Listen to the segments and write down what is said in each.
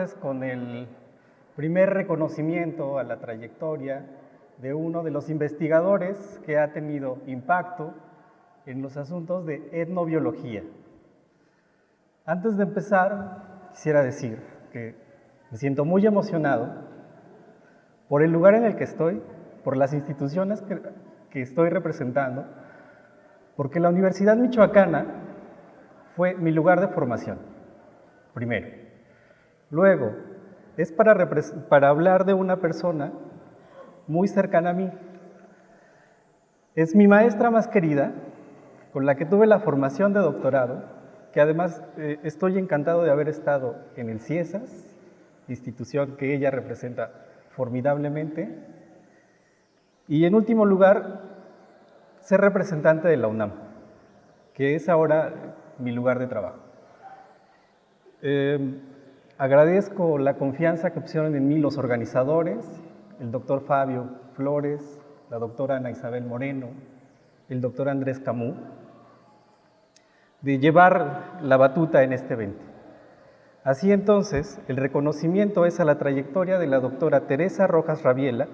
entonces con el primer reconocimiento a la trayectoria de uno de los investigadores que ha tenido impacto en los asuntos de etnobiología. Antes de empezar, quisiera decir que me siento muy emocionado por el lugar en el que estoy, por las instituciones que estoy representando, porque la Universidad Michoacana fue mi lugar de formación, primero. Luego, es para hablar de una persona muy cercana a mí. Es mi maestra más querida, con la que tuve la formación de doctorado, que además estoy encantado de haber estado en el CIESAS, institución que ella representa formidablemente. Y en último lugar, ser representante de la UNAM, que es ahora mi lugar de trabajo. Agradezco la confianza que pusieron en mí los organizadores, el doctor Fabio Flores, la doctora Ana Isabel Moreno, el doctor Andrés Camus, de llevar la batuta en este evento. Así entonces, el reconocimiento es a la trayectoria de la doctora Teresa Rojas Rabiela,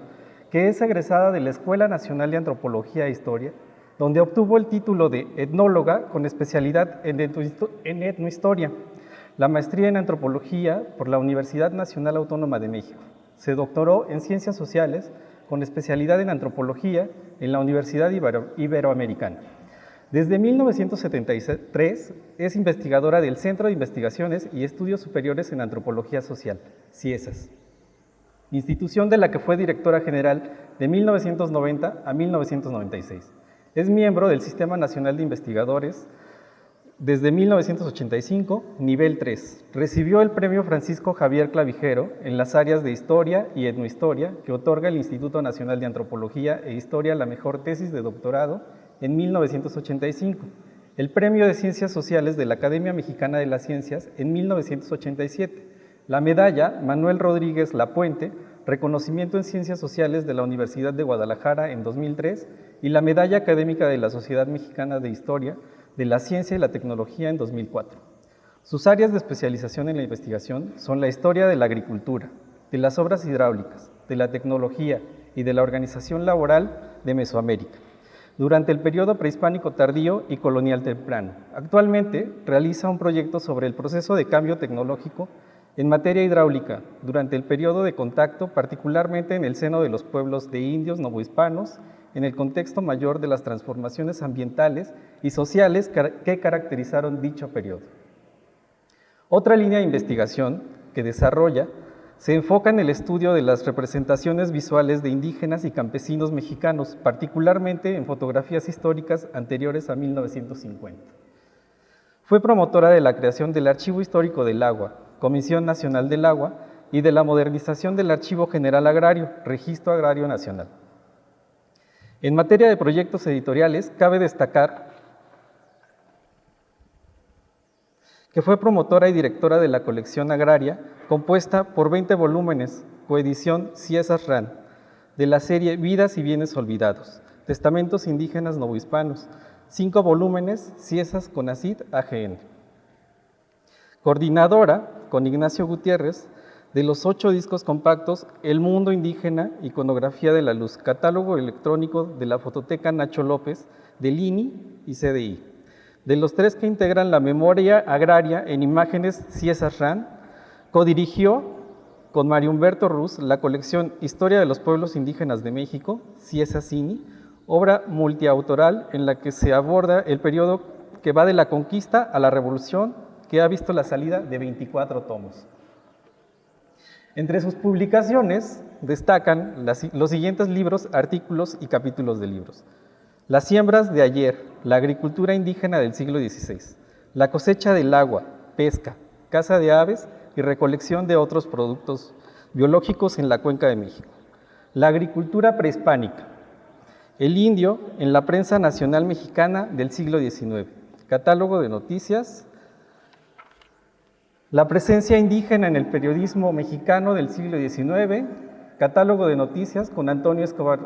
que es egresada de la Escuela Nacional de Antropología e Historia, donde obtuvo el título de etnóloga con especialidad en etnohistoria, la maestría en antropología por la Universidad Nacional Autónoma de México. Se doctoró en Ciencias Sociales con especialidad en antropología en la Universidad Iberoamericana. Desde 1973 es investigadora del Centro de Investigaciones y Estudios Superiores en Antropología Social, CIESAS, institución de la que fue directora general de 1990 a 1996. Es miembro del Sistema Nacional de Investigadores desde 1985, nivel 3. Recibió el premio Francisco Javier Clavijero en las áreas de Historia y Etnohistoria que otorga el Instituto Nacional de Antropología e Historia la mejor tesis de doctorado en 1985. El premio de Ciencias Sociales de la Academia Mexicana de las Ciencias en 1987. La medalla Manuel Rodríguez Lapuente, reconocimiento en Ciencias Sociales de la Universidad de Guadalajara en 2003 y la medalla académica de la Sociedad Mexicana de Historia de la Ciencia y la Tecnología en 2004. Sus áreas de especialización en la investigación son la historia de la agricultura, de las obras hidráulicas, de la tecnología y de la organización laboral de Mesoamérica, durante el periodo prehispánico tardío y colonial temprano. Actualmente realiza un proyecto sobre el proceso de cambio tecnológico en materia hidráulica durante el periodo de contacto, particularmente en el seno de los pueblos de indios novohispanos, en el contexto mayor de las transformaciones ambientales y sociales que caracterizaron dicho periodo. Otra línea de investigación que desarrolla se enfoca en el estudio de las representaciones visuales de indígenas y campesinos mexicanos, particularmente en fotografías históricas anteriores a 1950. Fue promotora de la creación del Archivo Histórico del Agua, Comisión Nacional del Agua, y de la modernización del Archivo General Agrario, Registro Agrario Nacional. En materia de proyectos editoriales, cabe destacar que fue promotora y directora de la colección agraria, compuesta por 20 volúmenes, coedición CIESAS-RAN, de la serie Vidas y Bienes Olvidados, Testamentos Indígenas Novohispanos, 5 volúmenes, CIESAS-CONACYT-AGN. Coordinadora, con Ignacio Gutiérrez, de los 8 discos compactos El Mundo Indígena, Iconografía de la Luz, catálogo electrónico de la Fototeca Nacho López, del INI y CDI. De los 3 que integran la memoria agraria en imágenes CIESAS-RAN, codirigió con Mario Humberto Ruz la colección Historia de los Pueblos Indígenas de México, CIESAS-INI, obra multiautoral en la que se aborda el periodo que va de la conquista a la revolución, que ha visto la salida de 24 tomos. Entre sus publicaciones destacan los siguientes libros, artículos y capítulos de libros: Las siembras de ayer, la agricultura indígena del siglo XVI, la cosecha del agua, pesca, caza de aves y recolección de otros productos biológicos en la Cuenca de México, la agricultura prehispánica, el indio en la prensa nacional mexicana del siglo XIX, catálogo de noticias, la presencia indígena en el periodismo mexicano del siglo XIX, catálogo de noticias con Antonio Escobar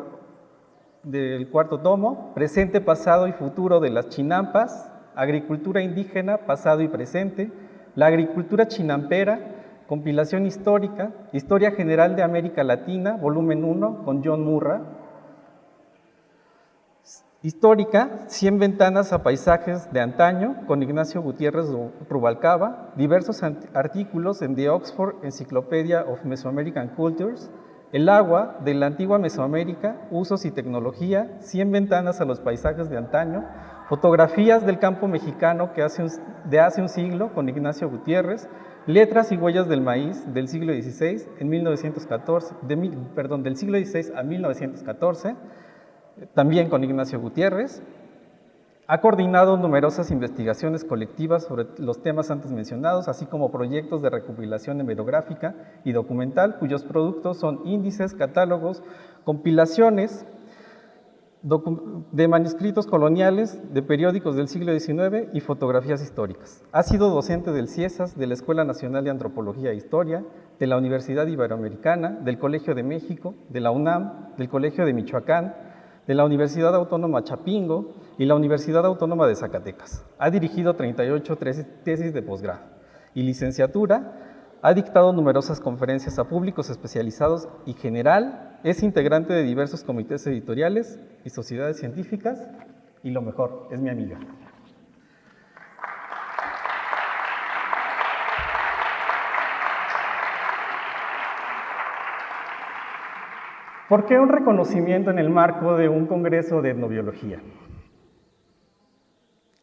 del 4º tomo, presente, pasado y futuro de las chinampas, agricultura indígena, pasado y presente, la agricultura chinampera, compilación histórica, Historia General de América Latina, volumen 1, con John Murra. Histórica, 100 ventanas a paisajes de antaño, con Ignacio Gutiérrez Rubalcaba, diversos artículos en The Oxford Encyclopedia of Mesoamerican Cultures, El agua de la antigua Mesoamérica, usos y tecnología, 100 ventanas a los paisajes de antaño, fotografías del campo mexicano de hace un siglo, con Ignacio Gutiérrez, letras y huellas del maíz del siglo XVI, del siglo XVI a 1914, también con Ignacio Gutiérrez. Ha coordinado numerosas investigaciones colectivas sobre los temas antes mencionados, así como proyectos de recopilación hemerográfica y documental, cuyos productos son índices, catálogos, compilaciones de manuscritos coloniales, de periódicos del siglo XIX y fotografías históricas. Ha sido docente del CIESAS, de la Escuela Nacional de Antropología e Historia, de la Universidad Iberoamericana, del Colegio de México, de la UNAM, del Colegio de Michoacán, de la Universidad Autónoma Chapingo y la Universidad Autónoma de Zacatecas. Ha dirigido 38 tesis de posgrado y licenciatura, ha dictado numerosas conferencias a públicos especializados y general, es integrante de diversos comités editoriales y sociedades científicas, y lo mejor, es mi amiga. ¿Por qué un reconocimiento en el marco de un congreso de etnobiología?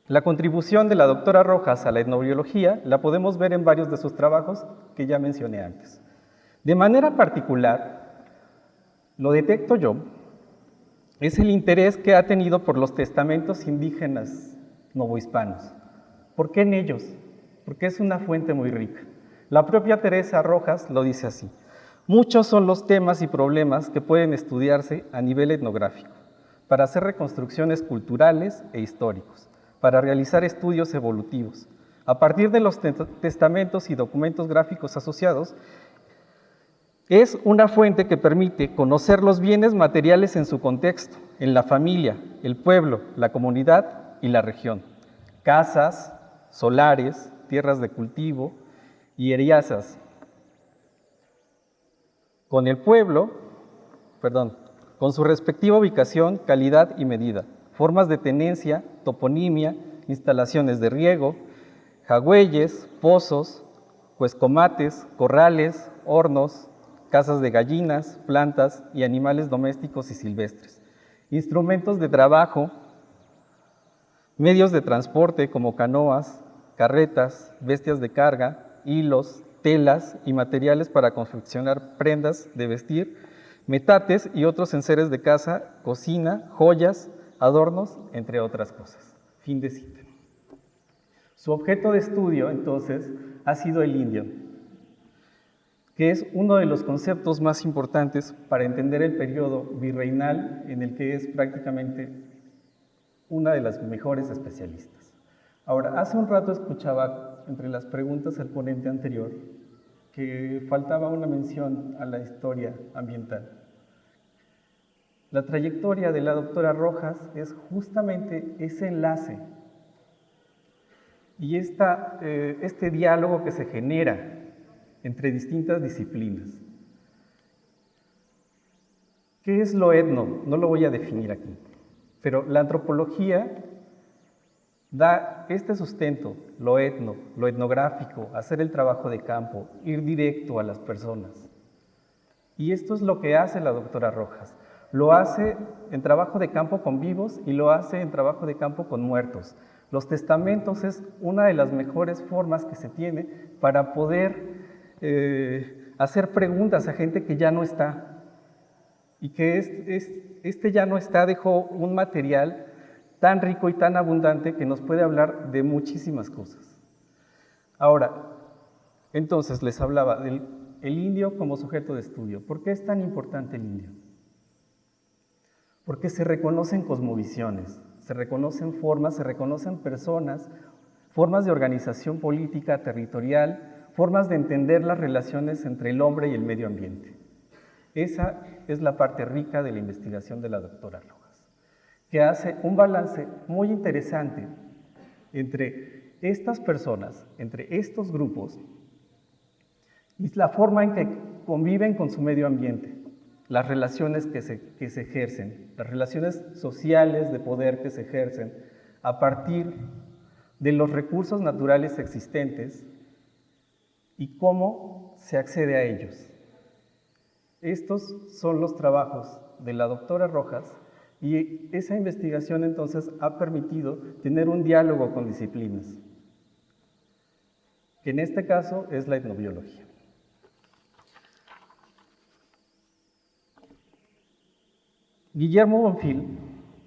La contribución de la doctora Rojas a la etnobiología la podemos ver en varios de sus trabajos que ya mencioné antes. De manera particular, lo detecto yo, es el interés que ha tenido por los testamentos indígenas novohispanos. ¿Por qué en ellos? Porque es una fuente muy rica. La propia Teresa Rojas lo dice así: muchos son los temas y problemas que pueden estudiarse a nivel etnográfico, para hacer reconstrucciones culturales e históricos, para realizar estudios evolutivos. A partir de los testamentos y documentos gráficos asociados, es una fuente que permite conocer los bienes materiales en su contexto, en la familia, el pueblo, la comunidad y la región. Casas, solares, tierras de cultivo y eriazas. Con el pueblo, con su respectiva ubicación, calidad y medida, formas de tenencia, toponimia, instalaciones de riego, jagüeyes, pozos, cuescomates, corrales, hornos, casas de gallinas, plantas y animales domésticos y silvestres, instrumentos de trabajo, medios de transporte como canoas, carretas, bestias de carga, hilos, telas y materiales para confeccionar prendas de vestir, metates y otros enseres de casa, cocina, joyas, adornos, entre otras cosas. Fin de cita. Su objeto de estudio, entonces, ha sido el indio, que es uno de los conceptos más importantes para entender el periodo virreinal, en el que es prácticamente una de las mejores especialistas. Ahora, hace un rato escuchaba entre las preguntas al ponente anterior que faltaba una mención a la historia ambiental. La trayectoria de la doctora Rojas es justamente ese enlace y este diálogo que se genera entre distintas disciplinas. ¿Qué es lo etno? No lo voy a definir aquí, pero la antropología da este sustento, lo etno, lo etnográfico, hacer el trabajo de campo, ir directo a las personas. Y esto es lo que hace la doctora Rojas. Lo hace en trabajo de campo con vivos y lo hace en trabajo de campo con muertos. Los testamentos es una de las mejores formas que se tiene para poder hacer preguntas a gente que ya no está. Y que este ya no está dejó un material tan rico y tan abundante que nos puede hablar de muchísimas cosas. Ahora, entonces les hablaba del indio como sujeto de estudio. ¿Por qué es tan importante el indio? Porque se reconocen cosmovisiones, se reconocen formas, se reconocen personas, formas de organización política, territorial, formas de entender las relaciones entre el hombre y el medio ambiente. Esa es la parte rica de la investigación de la doctora Rojas, que hace un balance muy interesante entre estas personas, entre estos grupos, y la forma en que conviven con su medio ambiente, las relaciones que se ejercen, las relaciones sociales de poder que se ejercen a partir de los recursos naturales existentes y cómo se accede a ellos. Estos son los trabajos de la doctora Rojas y esa investigación entonces ha permitido tener un diálogo con disciplinas, que en este caso es la etnobiología. Guillermo Bonfil,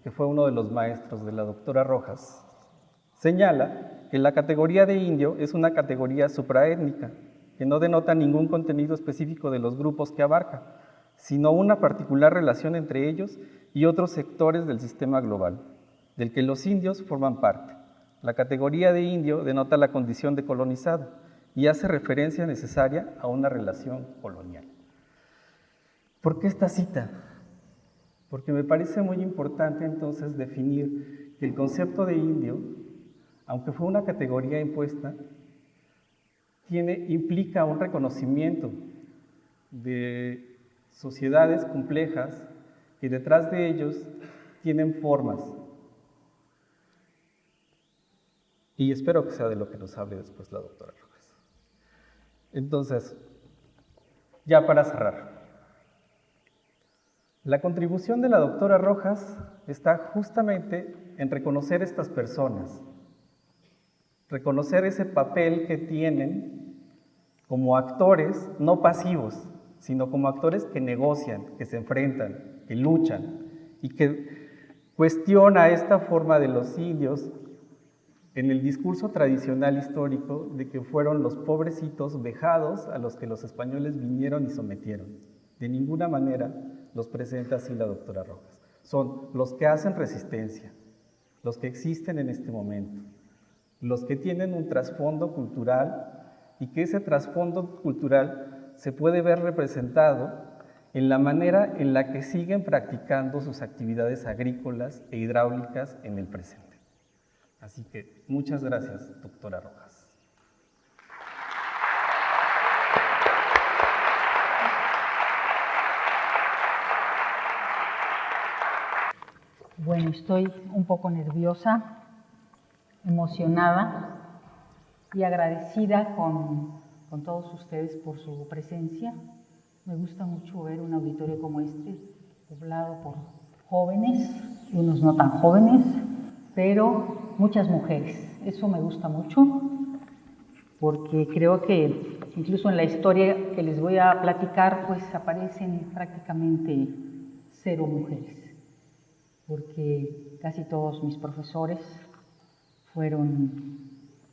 que fue uno de los maestros de la doctora Rojas, señala que la categoría de indio es una categoría supraétnica, que no denota ningún contenido específico de los grupos que abarca, sino una particular relación entre ellos y otros sectores del sistema global, del que los indios forman parte. La categoría de indio denota la condición de colonizado y hace referencia necesaria a una relación colonial. ¿Por qué esta cita? Porque me parece muy importante entonces definir que el concepto de indio, aunque fue una categoría impuesta, implica un reconocimiento de sociedades complejas que detrás de ellos tienen formas. Y espero que sea de lo que nos hable después la doctora Rojas. Entonces, ya para cerrar, la contribución de la doctora Rojas está justamente en reconocer estas personas, reconocer ese papel que tienen como actores no pasivos, sino como actores que negocian, que se enfrentan, que luchan y que cuestiona esta forma de los indios en el discurso tradicional histórico de que fueron los pobrecitos vejados a los que los españoles vinieron y sometieron. De ninguna manera los presenta así la doctora Rojas. Son los que hacen resistencia, los que existen en este momento, los que tienen un trasfondo cultural y que ese trasfondo cultural se puede ver representado en la manera en la que siguen practicando sus actividades agrícolas e hidráulicas en el presente. Así que muchas gracias, doctora Rojas. Bueno, estoy un poco nerviosa, emocionada y agradecida con todos ustedes por su presencia. Me gusta mucho ver un auditorio como este, poblado por jóvenes, unos no tan jóvenes, pero muchas mujeres. Eso me gusta mucho, porque creo que incluso en la historia que les voy a platicar, pues aparecen prácticamente 0 mujeres, porque casi todos mis profesores fueron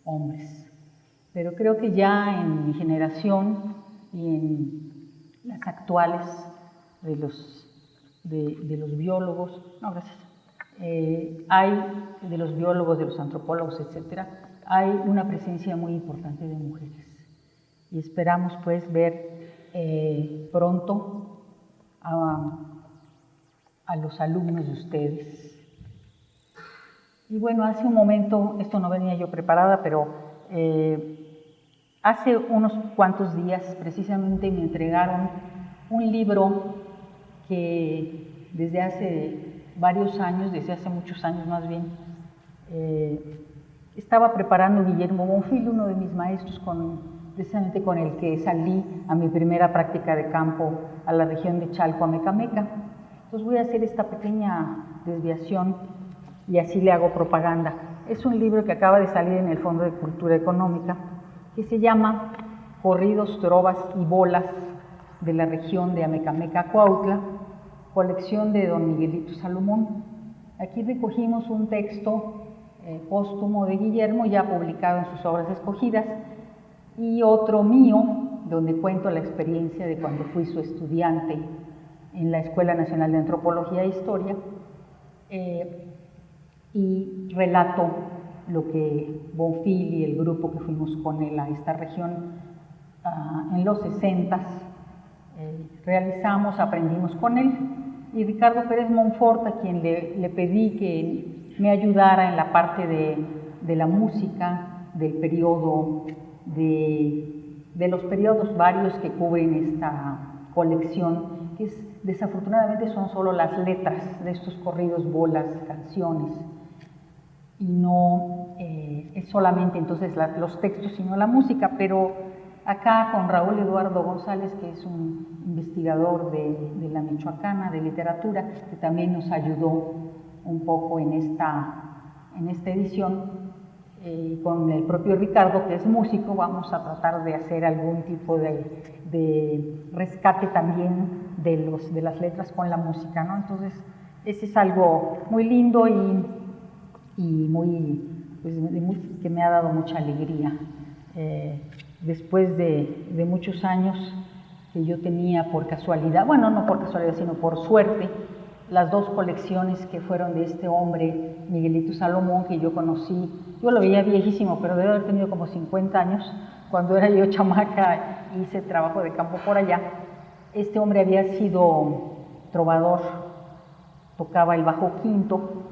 hombres. Pero creo que ya en mi generación y en las actuales de los biólogos, no, gracias, hay de los biólogos, de los antropólogos, etcétera, hay una presencia muy importante de mujeres. Y esperamos pues ver pronto a los alumnos de ustedes. Y bueno, hace un momento, esto no venía yo preparada, pero hace unos cuantos días precisamente me entregaron un libro que desde hace varios años, desde hace muchos años más bien, estaba preparando Guillermo Bonfil, uno de mis maestros, precisamente con el que salí a mi primera práctica de campo a la región de Chalco, a Mecameca. Entonces voy a hacer esta pequeña desviación y así le hago propaganda. Es un libro que acaba de salir en el Fondo de Cultura Económica, que se llama Corridos, Trovas y Bolas de la región de Amecameca, Cuautla, colección de don Miguelito Salomón. Aquí recogimos un texto póstumo de Guillermo, ya publicado en sus obras escogidas, y otro mío, donde cuento la experiencia de cuando fui su estudiante en la Escuela Nacional de Antropología e Historia, y relato lo que Bonfil y el grupo que fuimos con él a esta región en los 60s realizamos, aprendimos con él, y Ricardo Pérez Monfort, a quien le pedí que me ayudara en la parte de la música del periodo de de los periodos varios que cubren esta colección, que desafortunadamente son solo las letras de estos corridos, bolas, canciones, y no es solamente entonces los textos, sino la música. Pero acá con Raúl Eduardo González, que es un investigador de la Michoacana de literatura, que también nos ayudó un poco en esta edición, con el propio Ricardo, que es músico, vamos a tratar de hacer algún tipo de rescate también de las letras con la música, ¿no? Entonces, ese es algo muy lindo y muy, pues, que me ha dado mucha alegría. Después de muchos años que yo tenía por casualidad, bueno, no por casualidad, sino por suerte, las dos colecciones que fueron de este hombre, Miguelito Salomón, que yo conocí. Yo lo veía viejísimo, pero debe haber tenido como 50 años. Cuando era yo chamaca, hice trabajo de campo por allá. Este hombre había sido trovador, tocaba el bajo quinto,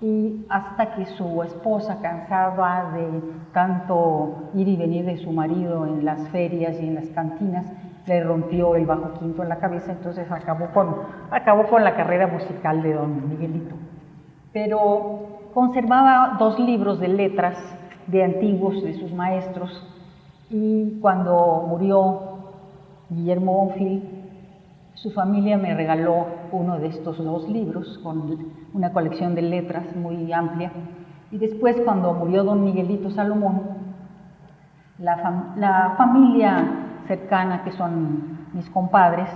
y hasta que su esposa, cansada de tanto ir y venir de su marido en las ferias y en las cantinas, le rompió el bajo quinto en la cabeza. Entonces acabó con la carrera musical de don Miguelito. Pero conservaba 2 libros de letras de antiguos de sus maestros, y cuando murió Guillermo Bonfil, su familia me regaló uno de estos 2 libros con una colección de letras muy amplia. Y después, cuando murió don Miguelito Salomón, la familia cercana, que son mis compadres,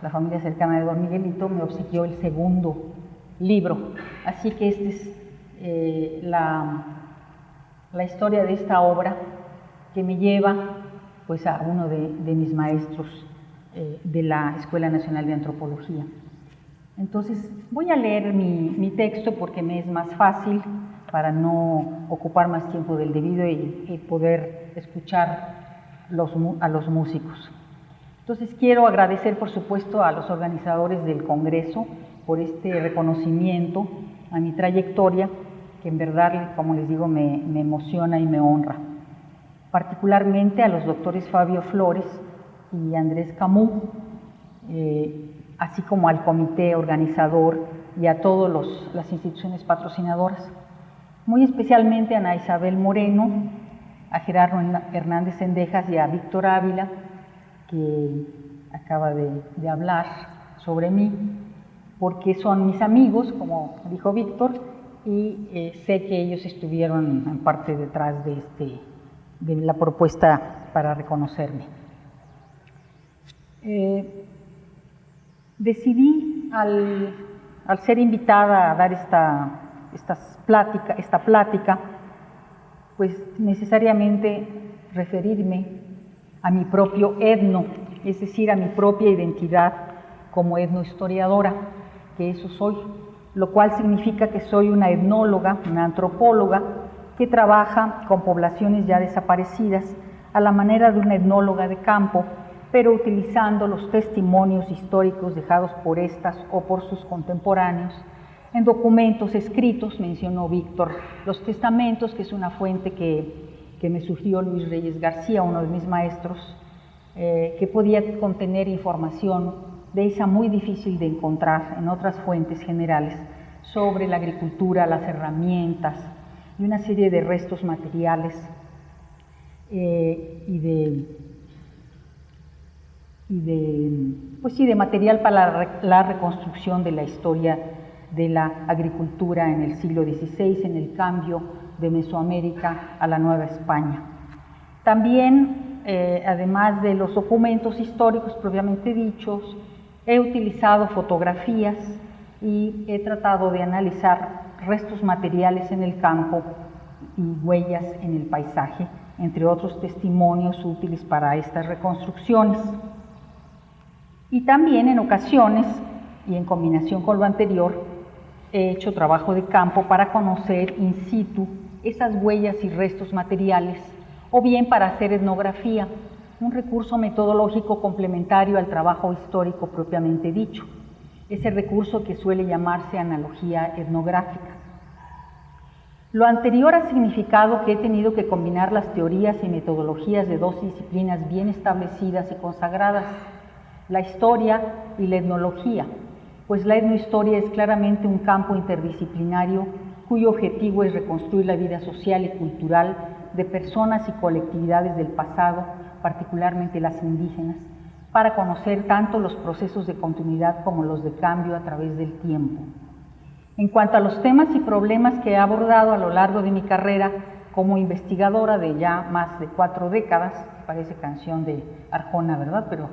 la familia cercana de don Miguelito, me obsequió el segundo libro. Así que esta es la historia de esta obra, que me lleva pues a uno de mis maestros de la Escuela Nacional de Antropología. Entonces voy a leer mi texto porque me es más fácil, para no ocupar más tiempo del debido y poder escuchar a los músicos. Entonces quiero agradecer, por supuesto, a los organizadores del Congreso por este reconocimiento a mi trayectoria, que en verdad, como les digo, me emociona y me honra. Particularmente a los doctores Fabio Flores y Andrés Camus, así como al comité organizador y a todas las instituciones patrocinadoras. Muy especialmente a Ana Isabel Moreno, a Gerardo Hernández Sendejas y a Víctor Ávila, que acaba de hablar sobre mí, porque son mis amigos, como dijo Víctor, y sé que ellos estuvieron en parte detrás de la propuesta para reconocerme. Decidí, al ser invitada a dar esta plática, pues necesariamente referirme a mi propio etno, es decir, a mi propia identidad como etnohistoriadora, que eso soy, lo cual significa que soy una etnóloga, una antropóloga, que trabaja con poblaciones ya desaparecidas a la manera de una etnóloga de campo, pero utilizando los testimonios históricos dejados por estas o por sus contemporáneos en documentos escritos. Mencionó Víctor los testamentos, que es una fuente que me sugirió Luis Reyes García, uno de mis maestros, que podía contener información de esa muy difícil de encontrar en otras fuentes generales sobre la agricultura, las herramientas y una serie de restos materiales de material para la reconstrucción de la historia de la agricultura en el siglo XVI, en el cambio de Mesoamérica a la Nueva España. También, además de los documentos históricos propiamente dichos, he utilizado fotografías y he tratado de analizar restos materiales en el campo y huellas en el paisaje, entre otros testimonios útiles para estas reconstrucciones. Y también en ocasiones, y en combinación con lo anterior, he hecho trabajo de campo para conocer in situ esas huellas y restos materiales, o bien para hacer etnografía, un recurso metodológico complementario al trabajo histórico propiamente dicho, ese recurso que suele llamarse analogía etnográfica. Lo anterior ha significado que he tenido que combinar las teorías y metodologías de dos disciplinas bien establecidas y consagradas, la historia y la etnología, pues la etnohistoria es claramente un campo interdisciplinario cuyo objetivo es reconstruir la vida social y cultural de personas y colectividades del pasado, particularmente las indígenas, para conocer tanto los procesos de continuidad como los de cambio a través del tiempo. En cuanto a los temas y problemas que he abordado a lo largo de mi carrera como investigadora de ya más de 4 décadas, parece canción de Arjona, ¿verdad? Pero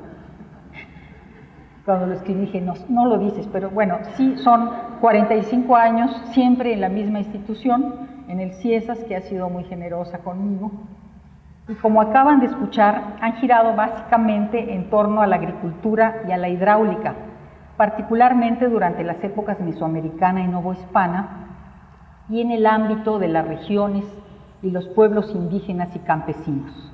cuando lo escribí dije, no lo dices, pero bueno, sí, son 45 años siempre en la misma institución, en el CIESAS, que ha sido muy generosa conmigo. Y como acaban de escuchar, han girado básicamente en torno a la agricultura y a la hidráulica, particularmente durante las épocas mesoamericana y novohispana, y en el ámbito de las regiones y los pueblos indígenas y campesinos.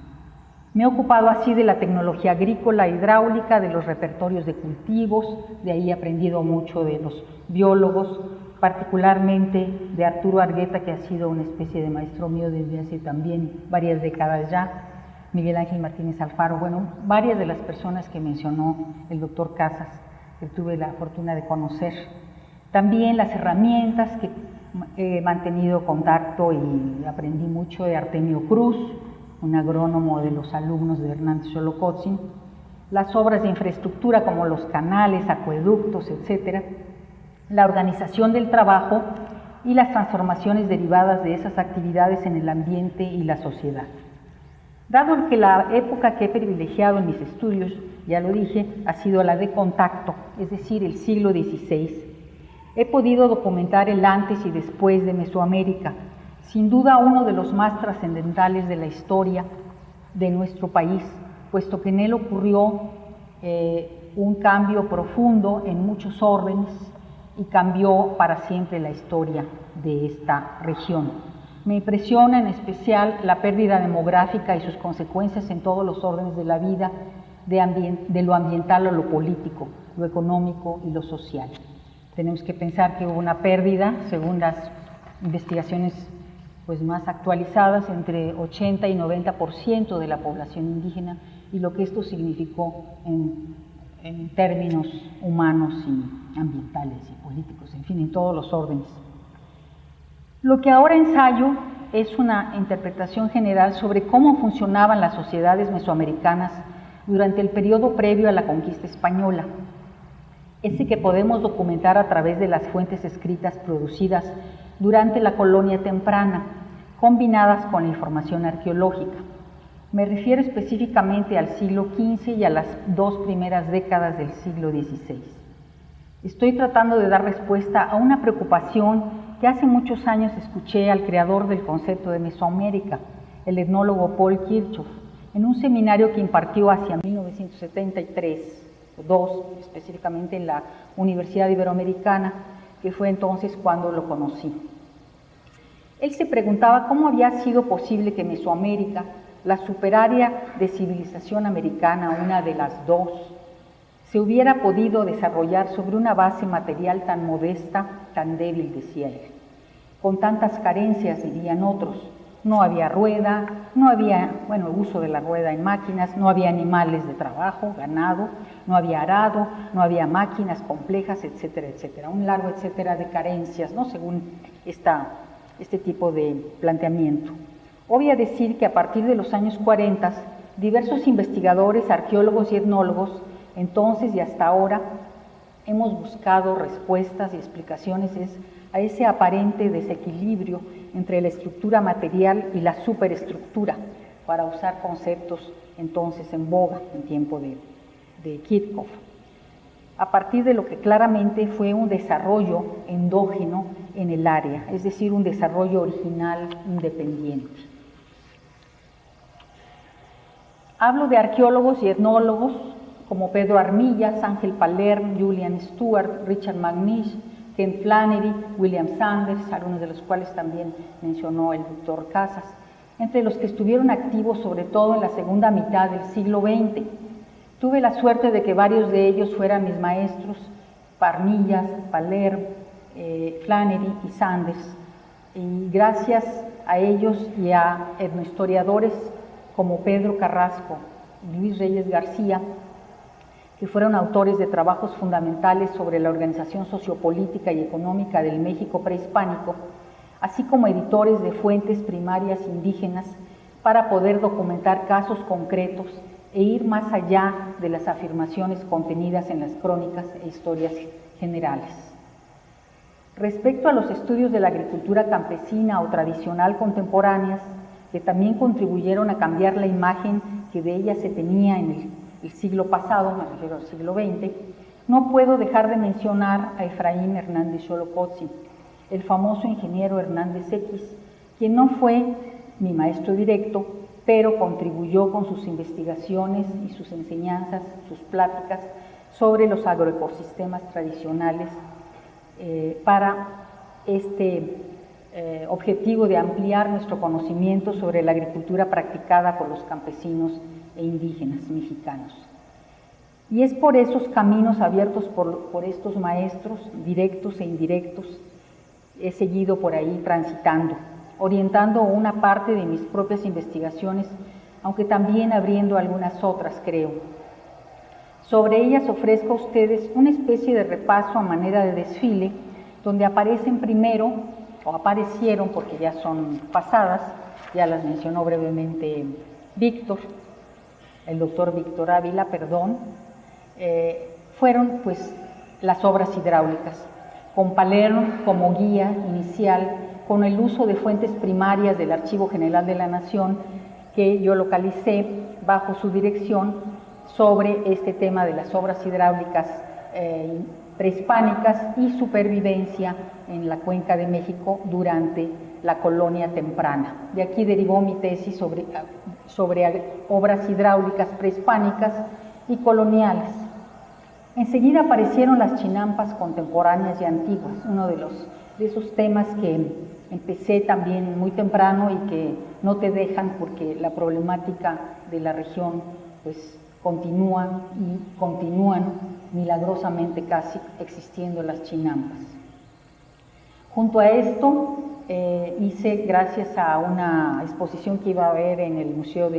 Me he ocupado así de la tecnología agrícola, hidráulica, de los repertorios de cultivos, de ahí he aprendido mucho de los biólogos, particularmente de Arturo Argueta, que ha sido una especie de maestro mío desde hace también varias décadas ya, Miguel Ángel Martínez Alfaro, bueno, varias de las personas que mencionó el doctor Casas, que tuve la fortuna de conocer. También las herramientas que he mantenido contacto y aprendí mucho de Artemio Cruz, un agrónomo de los alumnos de Hernández Xolocotzin, las obras de infraestructura como los canales, acueductos, etcétera, la organización del trabajo y las transformaciones derivadas de esas actividades en el ambiente y la sociedad. Dado que la época que he privilegiado en mis estudios, ya lo dije, ha sido la de contacto, es decir, el siglo XVI, he podido documentar el antes y después de Mesoamérica, sin duda uno de los más trascendentales de la historia de nuestro país, puesto que en él ocurrió un cambio profundo en muchos órdenes y cambió para siempre la historia de esta región. Me impresiona en especial la pérdida demográfica y sus consecuencias en todos los órdenes de la vida, de lo ambiental a lo político, lo económico y lo social. Tenemos que pensar que hubo una pérdida, según las investigaciones pues, más actualizadas, entre 80 y 90% de la población indígena, y lo que esto significó en términos humanos y ambientales y políticos, en fin, en todos los órdenes. Lo que ahora ensayo es una interpretación general sobre cómo funcionaban las sociedades mesoamericanas durante el periodo previo a la conquista española, ese que podemos documentar a través de las fuentes escritas producidas durante la colonia temprana, combinadas con la información arqueológica. Me refiero específicamente al siglo XV y a las 2 primeras décadas del siglo XVI. Estoy tratando de dar respuesta a una preocupación que hace muchos años escuché al creador del concepto de Mesoamérica, el etnólogo Paul Kirchhoff, en un seminario que impartió hacia 1973, o 2 específicamente en la Universidad Iberoamericana, que fue entonces cuando lo conocí. Él se preguntaba cómo había sido posible que Mesoamérica, la superárea de civilización americana, una de las 2, se hubiera podido desarrollar sobre una base material tan modesta, tan débil, decía él, con tantas carencias, dirían otros. No había rueda, no había, uso de la rueda en máquinas, no había animales de trabajo, ganado, no había arado, no había máquinas complejas, etcétera, etcétera. Un largo etcétera de carencias, ¿no? Según este tipo de planteamiento. Obvia decir que a partir de los años 40, diversos investigadores, arqueólogos y etnólogos, entonces y hasta ahora, hemos buscado respuestas y explicaciones a ese aparente desequilibrio entre la estructura material y la superestructura, para usar conceptos entonces en boga en tiempo de Kirchhoff, a partir de lo que claramente fue un desarrollo endógeno en el área, es decir, un desarrollo original independiente. Hablo de arqueólogos y etnólogos como Pedro Armillas, Ángel Palerm, Julian Stewart, Richard McNish, Ken Flannery, William Sanders, algunos de los cuales también mencionó el doctor Casas, entre los que estuvieron activos sobre todo en la segunda mitad del siglo XX. Tuve la suerte de que varios de ellos fueran mis maestros, Armillas, Palerm, Flannery y Sanders, Y gracias a ellos y a etnohistoriadores como Pedro Carrasco y Luis Reyes García, que fueron autores de trabajos fundamentales sobre la organización sociopolítica y económica del México prehispánico, así como editores de fuentes primarias indígenas para poder documentar casos concretos e ir más allá de las afirmaciones contenidas en las crónicas e historias generales. Respecto a los estudios de la agricultura campesina o tradicional contemporáneas, que también contribuyeron a cambiar la imagen que de ella se tenía en el siglo pasado, me refiero al siglo XX, no puedo dejar de mencionar a Efraín Hernández Xolocotzi, el famoso ingeniero Hernández X, quien no fue mi maestro directo, pero contribuyó con sus investigaciones y sus enseñanzas, sus pláticas sobre los agroecosistemas tradicionales para este objetivo de ampliar nuestro conocimiento sobre la agricultura practicada por los campesinos e indígenas mexicanos. Y es por esos caminos abiertos por estos maestros, directos e indirectos, he seguido por ahí transitando, orientando una parte de mis propias investigaciones, aunque también abriendo algunas otras, creo. Sobre ellas ofrezco a ustedes una especie de repaso a manera de desfile, donde aparecen primero, o aparecieron porque ya son pasadas, ya las mencionó brevemente Víctor, el doctor Víctor Ávila, perdón, fueron pues las obras hidráulicas, con Palermo como guía inicial, con el uso de fuentes primarias del Archivo General de la Nación, que yo localicé bajo su dirección sobre este tema de las obras hidráulicas prehispánicas y supervivencia en la Cuenca de México durante la colonia temprana. De aquí derivó mi tesis sobre obras hidráulicas prehispánicas y coloniales. Enseguida aparecieron las chinampas contemporáneas y antiguas, uno de esos temas que empecé también muy temprano y que no te dejan porque la problemática de la región pues continúan milagrosamente casi existiendo las chinampas. Junto a esto hice, gracias a una exposición que iba a haber en el museo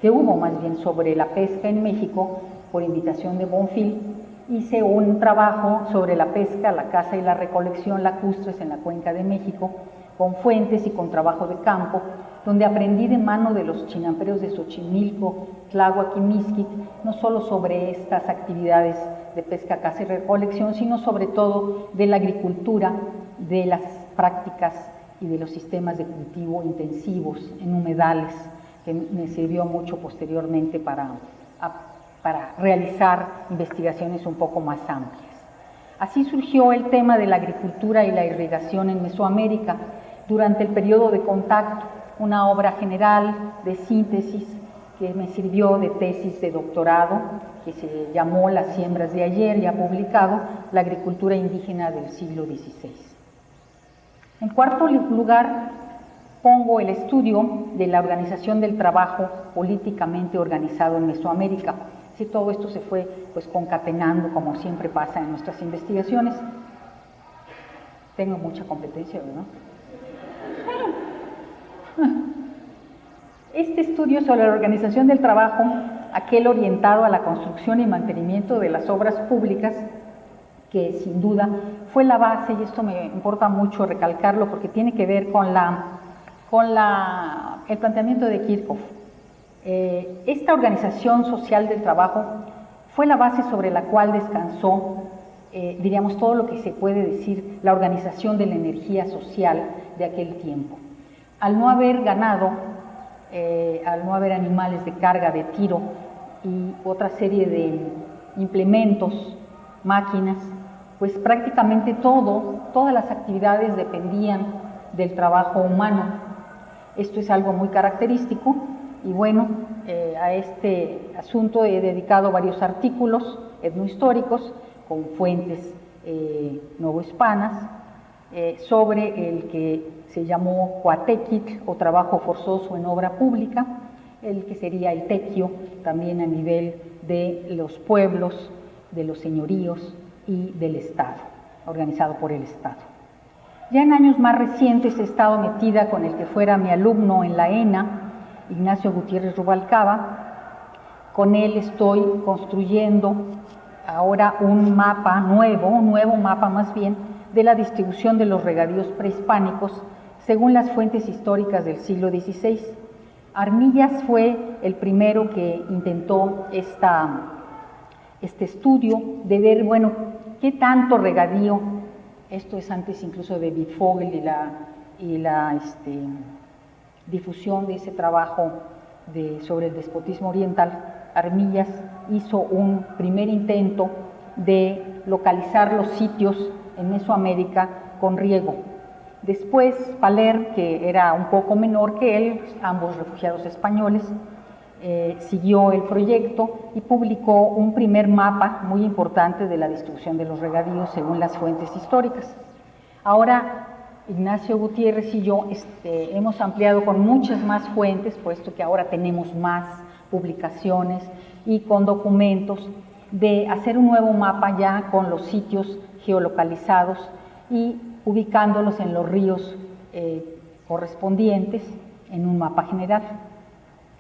que hubo más bien sobre la pesca en México, por invitación de Bonfil, hice un trabajo sobre la pesca, la caza y la recolección lacustres en la Cuenca de México, con fuentes y con trabajo de campo, donde aprendí de mano de los chinamperos de Xochimilco, Tláhuac y Mixquic, no solo sobre estas actividades de pesca, caza y recolección, sino sobre todo de la agricultura, de las prácticas y de los sistemas de cultivo intensivos en humedales, que me sirvió mucho posteriormente para realizar investigaciones un poco más amplias. Así surgió el tema de la agricultura y la irrigación en Mesoamérica durante el periodo de contacto, una obra general de síntesis que me sirvió de tesis de doctorado, que se llamó Las siembras de ayer, y ha publicado La agricultura indígena del siglo XVI. En cuarto lugar, pongo el estudio de la organización del trabajo políticamente organizado en Mesoamérica. Si todo esto se fue pues concatenando, como siempre pasa en nuestras investigaciones. Tengo mucha competencia, ¿verdad? Este estudio sobre la organización del trabajo, aquel orientado a la construcción y mantenimiento de las obras públicas, que sin duda fue la base, y esto me importa mucho recalcarlo porque tiene que ver con el planteamiento de Kirchhoff. Esta organización social del trabajo fue la base sobre la cual descansó, diríamos, todo lo que se puede decir la organización de la energía social de aquel tiempo. Al no haber ganado, al no haber animales de carga, de tiro y otra serie de implementos, máquinas, pues prácticamente todas las actividades dependían del trabajo humano. Esto es algo muy característico y bueno, a este asunto he dedicado varios artículos etnohistóricos con fuentes novohispanas sobre el que se llamó Coatequitl, o trabajo forzoso en obra pública, el que sería el tequio también a nivel de los pueblos, de los señoríos y del Estado, organizado por el Estado. Ya en años más recientes he estado metida con el que fuera mi alumno en la ENA, Ignacio Gutiérrez Rubalcaba. Con él estoy construyendo ahora un mapa nuevo, un nuevo mapa más bien, de la distribución de los regadíos prehispánicos según las fuentes históricas del siglo XVI. Armillas fue el primero que intentó este estudio de ver, bueno, qué tanto regadío, esto es antes incluso de Wittfogel y la difusión de ese trabajo sobre el despotismo oriental. Armillas hizo un primer intento de localizar los sitios en Mesoamérica con riego. Después, Paler, que era un poco menor que él, ambos refugiados españoles, siguió el proyecto y publicó un primer mapa muy importante de la distribución de los regadíos según las fuentes históricas. Ahora, Ignacio Gutiérrez y yo hemos ampliado con muchas más fuentes, puesto que ahora tenemos más publicaciones y con documentos, de hacer un nuevo mapa ya con los sitios geolocalizados y ubicándolos en los ríos correspondientes en un mapa general.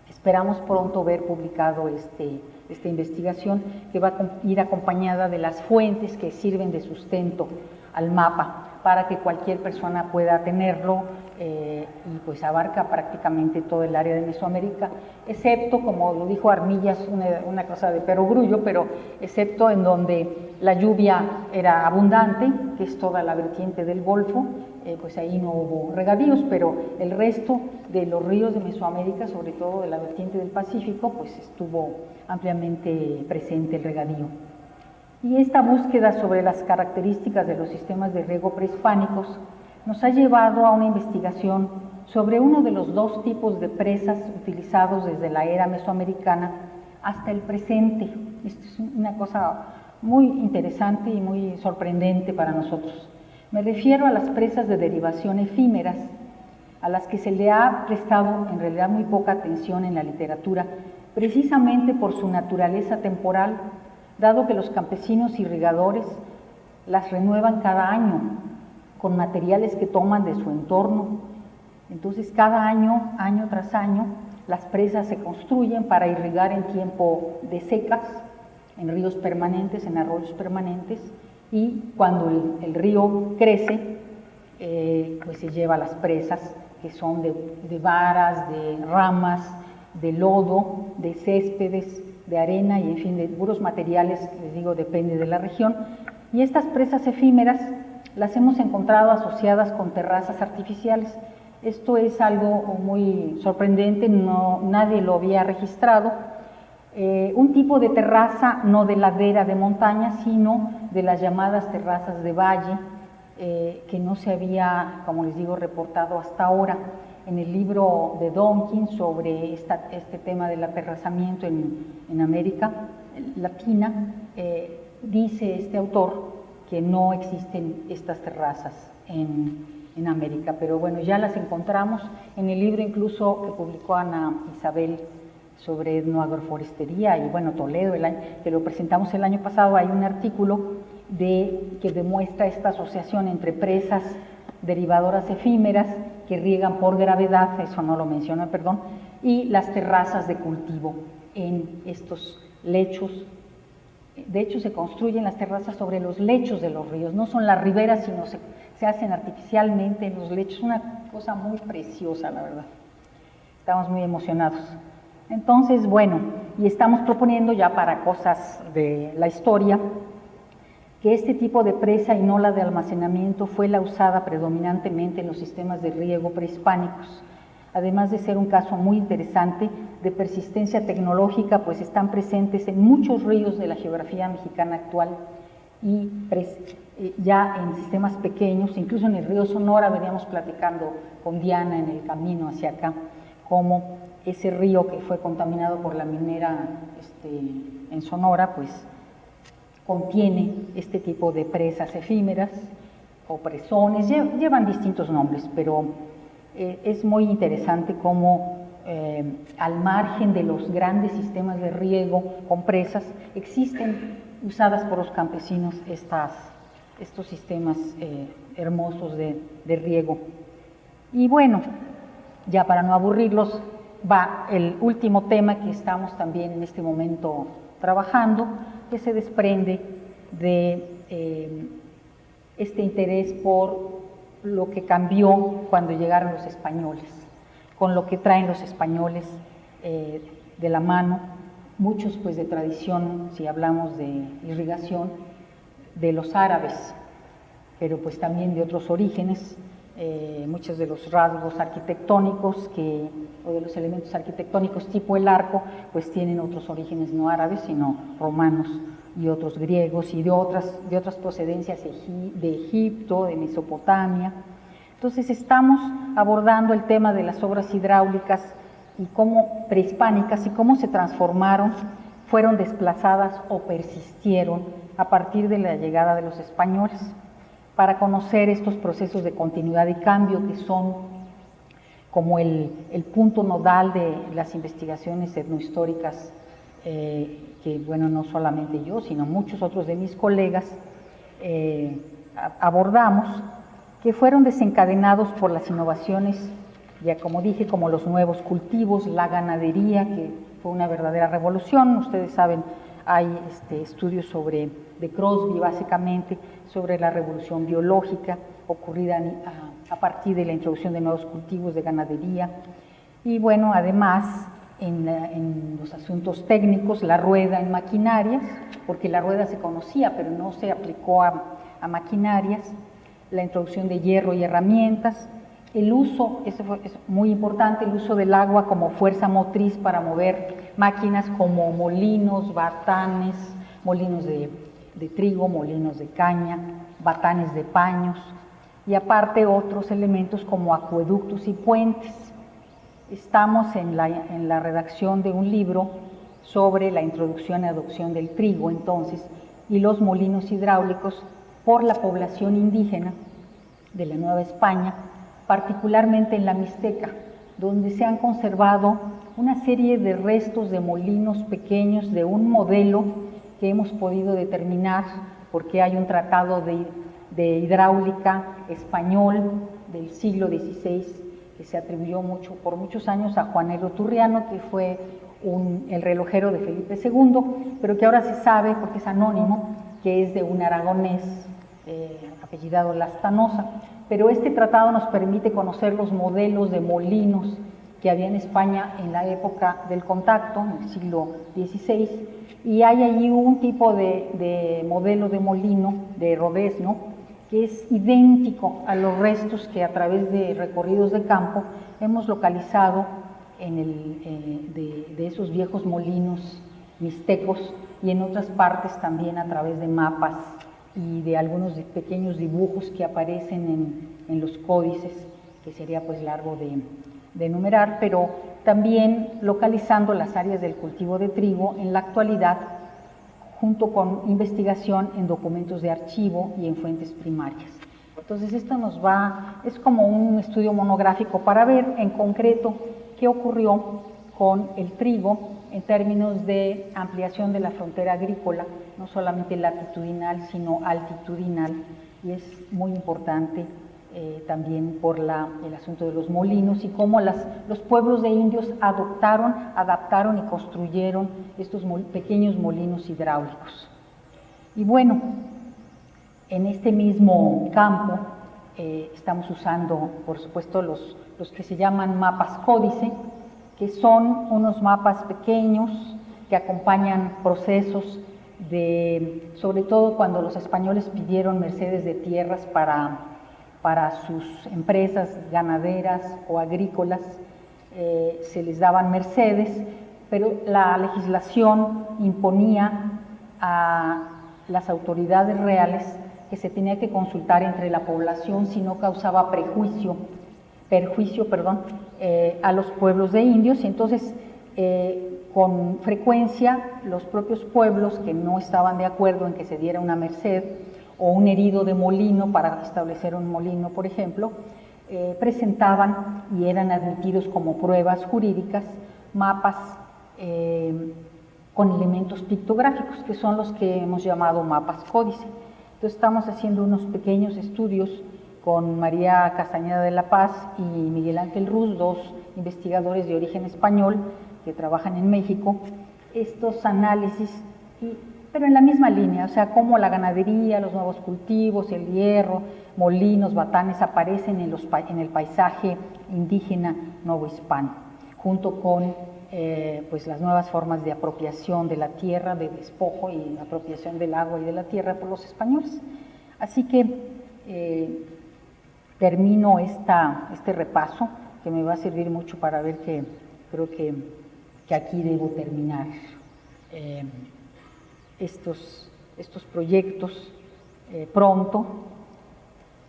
Esperamos pronto ver publicado esta investigación, que va a ir acompañada de las fuentes que sirven de sustento al mapa para que cualquier persona pueda tenerlo y pues abarca prácticamente todo el área de Mesoamérica, excepto, como lo dijo Armillas, una cosa de perogrullo, pero excepto en donde la lluvia era abundante, que es toda la vertiente del Golfo, pues ahí no hubo regadíos, pero el resto de los ríos de Mesoamérica, sobre todo de la vertiente del Pacífico, pues estuvo ampliamente presente el regadío. Y esta búsqueda sobre las características de los sistemas de riego prehispánicos nos ha llevado a una investigación sobre uno de los dos tipos de presas utilizados desde la era mesoamericana hasta el presente. Esto es una cosa muy interesante y muy sorprendente para nosotros. Me refiero a las presas de derivación efímeras, a las que se le ha prestado en realidad muy poca atención en la literatura, precisamente por su naturaleza temporal, dado que los campesinos irrigadores las renuevan cada año con materiales que toman de su entorno. Entonces, cada año, año tras año, las presas se construyen para irrigar en tiempo de secas, en ríos permanentes, en arroyos permanentes, y cuando el río crece, pues se lleva las presas, que son de varas, de ramas, de lodo, de céspedes, de arena y en fin, de puros materiales, les digo, depende de la región. Y estas presas efímeras las hemos encontrado asociadas con terrazas artificiales. Esto es algo muy sorprendente, nadie lo había registrado. Un tipo de terraza no de ladera de montaña, sino de las llamadas terrazas de valle, que no se había, como les digo, reportado hasta ahora. En el libro de Donkin sobre este tema del aterrazamiento en América Latina, dice este autor que no existen estas terrazas en América, pero bueno, ya las encontramos en el libro incluso que publicó Ana Isabel sobre etnoagroforestería y bueno, Toledo, que lo presentamos el año pasado. Hay un artículo que demuestra esta asociación entre presas derivadoras efímeras que riegan por gravedad, eso no lo menciona, perdón, y las terrazas de cultivo en estos lechos. De hecho, se construyen las terrazas sobre los lechos de los ríos, no son las riberas, sino se hacen artificialmente en los lechos, una cosa muy preciosa, la verdad. Estamos muy emocionados. Entonces, bueno, y estamos proponiendo ya para cosas de la historia, que este tipo de presa y no la de almacenamiento fue la usada predominantemente en los sistemas de riego prehispánicos, además de ser un caso muy interesante de persistencia tecnológica, pues están presentes en muchos ríos de la geografía mexicana actual y ya en sistemas pequeños, incluso en el río Sonora. Veníamos platicando con Diana en el camino hacia acá, como ese río que fue contaminado por la minera en Sonora, pues contiene este tipo de presas efímeras o presones, llevan distintos nombres, pero es muy interesante cómo al margen de los grandes sistemas de riego con presas existen usadas por los campesinos estos sistemas hermosos de riego. Y bueno, ya para no aburrirlos, va el último tema que estamos también en este momento trabajando, que se desprende de este interés por lo que cambió cuando llegaron los españoles, con lo que traen los españoles de la mano, muchos pues de tradición, si hablamos de irrigación, de los árabes, pero pues también de otros orígenes, muchos de los rasgos arquitectónicos o de los elementos arquitectónicos tipo el arco, pues tienen otros orígenes no árabes, sino romanos y otros griegos y de otras procedencias de Egipto, de Mesopotamia. Entonces estamos abordando el tema de las obras hidráulicas y cómo prehispánicas y cómo se transformaron, fueron desplazadas o persistieron a partir de la llegada de los españoles, para conocer estos procesos de continuidad y cambio que son como el punto nodal de las investigaciones etnohistóricas que, bueno, no solamente yo, sino muchos otros de mis colegas abordamos, que fueron desencadenados por las innovaciones, ya como dije, como los nuevos cultivos, la ganadería, que fue una verdadera revolución. Ustedes saben, hay estudios de Crosby, básicamente, sobre la revolución biológica ocurrida a partir de la introducción de nuevos cultivos de ganadería. Y bueno, además, en los asuntos técnicos, la rueda en maquinarias, porque la rueda se conocía, pero no se aplicó a maquinarias, la introducción de hierro y herramientas, el uso, es muy importante, el uso del agua como fuerza motriz para mover máquinas como molinos, batanes, molinos de trigo, molinos de caña, batanes de paños, y aparte otros elementos como acueductos y puentes. Estamos en la redacción de un libro sobre la introducción y adopción del trigo, entonces, y los molinos hidráulicos por la población indígena de la Nueva España, particularmente en la Mixteca, donde se han conservado una serie de restos de molinos pequeños de un modelo que hemos podido determinar porque hay un tratado de hidráulica español del siglo XVI que se atribuyó por muchos años a Juan Turriano, que fue el relojero de Felipe II, pero que ahora se sabe, porque es anónimo, que es de un aragonés apellidado Lastanosa. Pero este tratado nos permite conocer los modelos de molinos que había en España en la época del contacto, en el siglo XVI, y hay allí un tipo de modelo de molino, de rodezno, que es idéntico a los restos que a través de recorridos de campo hemos localizado de esos viejos molinos mixtecos y en otras partes también a través de mapas y de algunos pequeños dibujos que aparecen en los códices, que sería pues largo de enumerar, pero también localizando las áreas del cultivo de trigo en la actualidad, junto con investigación en documentos de archivo y en fuentes primarias. Entonces esto es como un estudio monográfico para ver en concreto qué ocurrió con el trigo en términos de ampliación de la frontera agrícola, no solamente latitudinal, sino altitudinal, y es muy importante también por el asunto de los molinos y cómo los pueblos de indios adaptaron y construyeron estos pequeños molinos hidráulicos. Y bueno, en este mismo campo estamos usando, por supuesto, los que se llaman mapas códice, que son unos mapas pequeños que acompañan procesos sobre todo cuando los españoles pidieron mercedes de tierras para sus empresas ganaderas o agrícolas, se les daban mercedes, pero la legislación imponía a las autoridades reales que se tenía que consultar entre la población si no causaba perjuicio a los pueblos de indios, y entonces con frecuencia los propios pueblos que no estaban de acuerdo en que se diera una merced o un herido de molino para establecer un molino, por ejemplo, presentaban y eran admitidos como pruebas jurídicas mapas con elementos pictográficos, que son los que hemos llamado mapas códice. Entonces estamos haciendo unos pequeños estudios con María Castañeda de la Paz y Miguel Ángel Ruz, dos investigadores de origen español que trabajan en México, estos análisis, pero en la misma línea, o sea, cómo la ganadería, los nuevos cultivos, el hierro, molinos, batanes aparecen en el paisaje indígena novohispano, junto con pues las nuevas formas de apropiación de la tierra, de despojo y apropiación del agua y de la tierra por los españoles. Así que termino este repaso, que me va a servir mucho para ver que creo que aquí debo terminar estos proyectos pronto,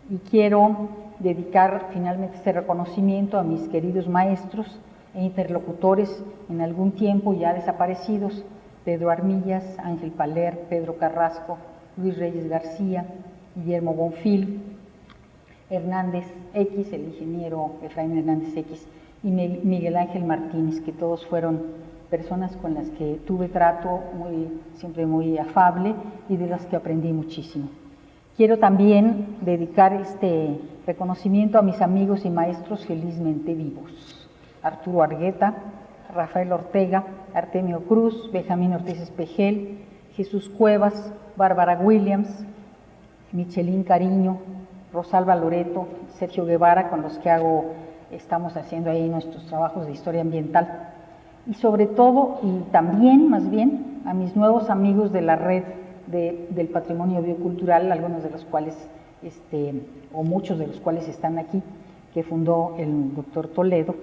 y quiero dedicar finalmente este reconocimiento a mis queridos maestros e interlocutores en algún tiempo ya desaparecidos: Pedro Armillas, Ángel Paler, Pedro Carrasco, Luis Reyes García, Guillermo Bonfil, Hernández X, el ingeniero Efraín Hernández X, y Miguel Ángel Martínez, que todos fueron personas con las que tuve trato siempre muy afable y de las que aprendí muchísimo. Quiero también dedicar este reconocimiento a mis amigos y maestros felizmente vivos: Arturo Argueta, Rafael Ortega, Artemio Cruz, Benjamín Ortiz Espejel, Jesús Cuevas, Bárbara Williams, Michelín Cariño, Rosalba Loreto, Sergio Guevara, con los que estamos haciendo ahí nuestros trabajos de historia ambiental. Y sobre todo, y también más bien, a mis nuevos amigos de la red del patrimonio biocultural, algunos de los cuales, o muchos de los cuales están aquí, que fundó el doctor Toledo.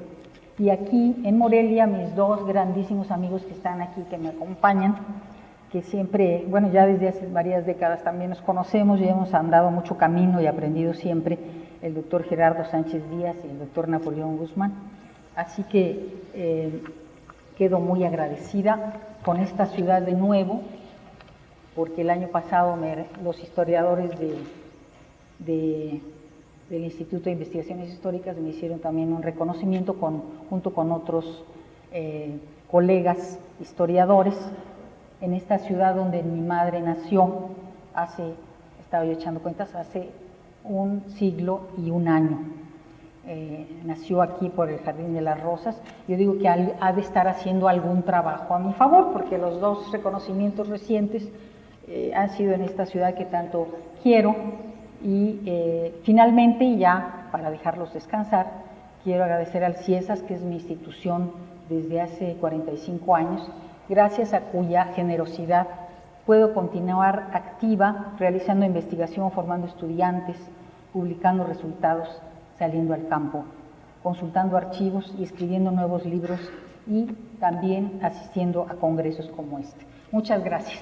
Y aquí en Morelia, mis dos grandísimos amigos que están aquí, que me acompañan, que siempre, bueno, ya desde hace varias décadas también nos conocemos y hemos andado mucho camino y aprendido siempre, el doctor Gerardo Sánchez Díaz y el doctor Napoleón Guzmán. Así que quedo muy agradecida con esta ciudad de nuevo, porque el año pasado los historiadores del Instituto de Investigaciones Históricas me hicieron también un reconocimiento junto con otros colegas historiadores en esta ciudad donde mi madre nació estaba yo echando cuentas, hace 1 siglo y 1 año. Nació aquí por el Jardín de las Rosas. Yo digo que ha de estar haciendo algún trabajo a mi favor, porque los dos reconocimientos recientes han sido en esta ciudad que tanto quiero. Y finalmente, y ya para dejarlos descansar, quiero agradecer al CIESAS, que es mi institución desde hace 45 años, gracias a cuya generosidad puedo continuar activa, realizando investigación, formando estudiantes, publicando resultados, saliendo al campo, consultando archivos y escribiendo nuevos libros, y también asistiendo a congresos como este. Muchas gracias.